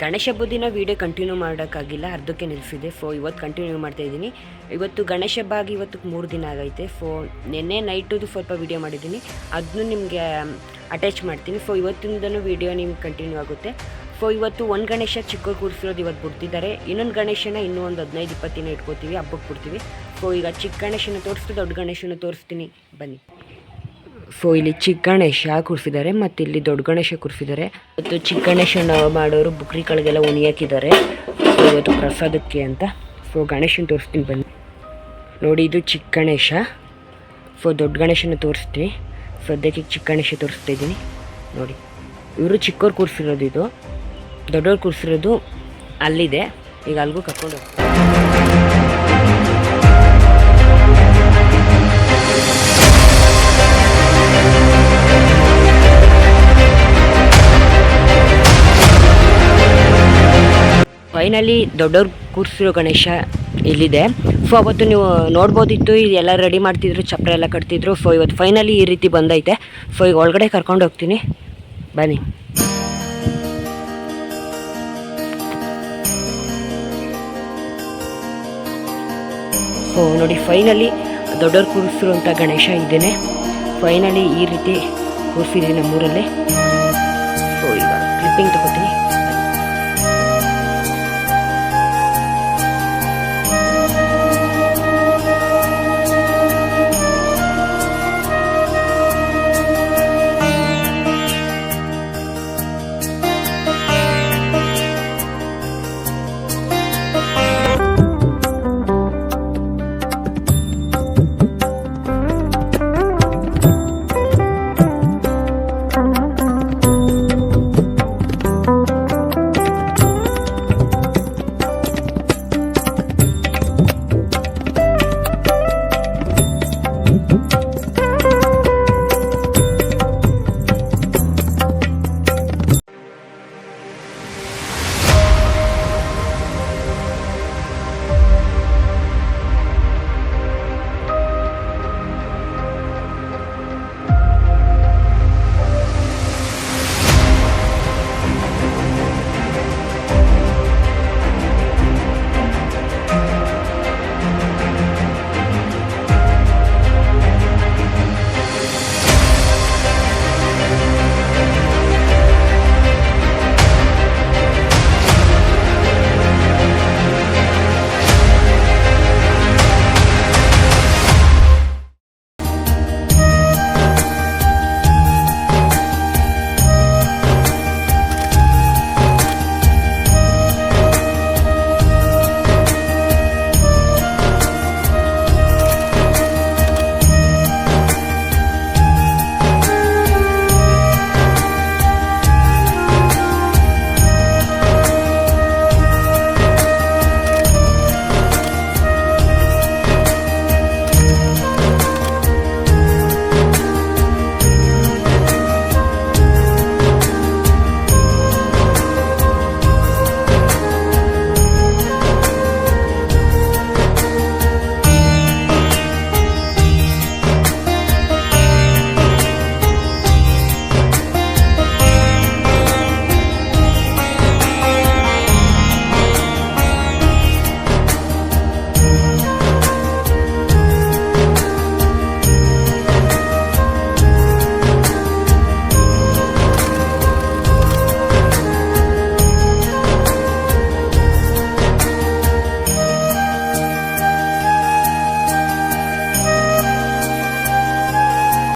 ಗಣೇಶ ಹಬ್ಬದ ದಿನ video continue ಮಾಡೋಕ್ಕಾಗಿಲ್ಲ, ಅರ್ಧಕ್ಕೆ ನಿಲ್ಲಿಸಿದೆ. ಇವತ್ತು ಕಂಟಿನ್ಯೂ ಮಾಡ್ತಾಯಿದ್ದೀನಿ. ಇವತ್ತು ಗಣೇಶ ಹಬ್ಬ ಆಗಿ ಇವತ್ತು 3 ದಿನ ಆಗೈತೆ. ನಿನ್ನೆ ನೈಟುದು ಸ್ವಲ್ಪ ವೀಡಿಯೋ ಮಾಡಿದ್ದೀನಿ, ಅದನ್ನು ನಿಮಗೆ ಅಟ್ಯಾಚ್ ಮಾಡ್ತೀನಿ. ಇವತ್ತಿಂದನೂ ವೀಡಿಯೋ ನಿಮ್ಗೆ ಕಂಟಿನ್ಯೂ ಆಗುತ್ತೆ. ಇವತ್ತು ಒಂದು ಗಣೇಶ ಚಿಕ್ಕವ್ರು ಕೂರಿಸಿರೋದು ಇವತ್ತು ಬಿಡ್ತಿದ್ದಾರೆ. ಇನ್ನೊಂದು ಗಣೇಶನ ಇನ್ನೂ ಒಂದು 15-20 ದಿನ ಇಟ್ಕೋತೀವಿ, ಹಬ್ಬಕ್ಕೆ ಬಿಡ್ತೀವಿ. ಈಗ ಚಿಕ್ಕ ಗಣೇಶನ ತೋರಿಸ್ತು, ದೊಡ್ಡ ಗಣೇಶನ ತೋರಿಸ್ತೀನಿ ಬನ್ನಿ. ಇಲ್ಲಿ ಚಿಕ್ಕ ಗಣೇಶ ಕೂರಿಸಿದ್ದಾರೆ ಮತ್ತು ಇಲ್ಲಿ ದೊಡ್ಡ ಗಣೇಶ ಕೂರಿಸಿದ್ದಾರೆ. ಇವತ್ತು ಚಿಕ್ಕ ಗಣೇಶನ ಮಾಡೋರು ಬುಕ್ರಿಗಳಿಗೆಲ್ಲ ಉಣಿ ಹಾಕಿದ್ದಾರೆ ಇವತ್ತು ಪ್ರಸಾದಕ್ಕೆ ಅಂತ. ಗಣೇಶನ ತೋರಿಸ್ತೀನಿ ಬನ್ನಿ. ನೋಡಿ, ಇದು ಚಿಕ್ಕ ಗಣೇಶ. ದೊಡ್ಡ ಗಣೇಶನ ತೋರಿಸ್ತೀನಿ. ಸದ್ಯಕ್ಕೆ ಚಿಕ್ಕ ಗಣೇಶ ತೋರಿಸ್ತಾ ಇದ್ದೀನಿ ನೋಡಿ. ಇವರು ಚಿಕ್ಕವ್ರು ಕೂರಿಸಿರೋದು, ಇದು ದೊಡ್ಡವ್ರು ಕೂರಿಸಿರೋದು ಅಲ್ಲಿದೆ. ಈಗ ಅಲ್ಲಿಗೂ ಕರ್ಕೊಂಡು ಹೋಗ್ತೀನಿ. ಫೈನಲಿ ದೊಡ್ಡವ್ರು ಕೂರಿಸಿರೋ ಗಣೇಶ ಇಲ್ಲಿದೆ. ಅವತ್ತು ನೀವು ನೋಡ್ಬೋದಿತ್ತು, ಇದೆಲ್ಲ ರೆಡಿ ಮಾಡ್ತಿದ್ರು, ಚಪ್ರ ಎಲ್ಲ ಕಟ್ತಿದ್ರು. ಇವತ್ತು ಫೈನಲಿ ಈ ರೀತಿ ಬಂದೈತೆ. ಈಗ ಒಳಗಡೆ ಕರ್ಕೊಂಡು ಹೋಗ್ತೀನಿ ಬನ್ನಿ. ನೋಡಿ, ಫೈನಲಿ ದೊಡ್ಡವ್ರು ಕೂರಿಸಿರುವಂಥ ಗಣೇಶ ಇದ್ದೇನೆ. ಫೈನಲಿ ಈ ರೀತಿ ಕೂರಿಸಿದ್ದೀನಿ ನಮ್ಮೂರಲ್ಲಿ. ಈಗ ಕ್ಲಿಪ್ಪಿಂಗ್ ತಗೋತೀನಿ.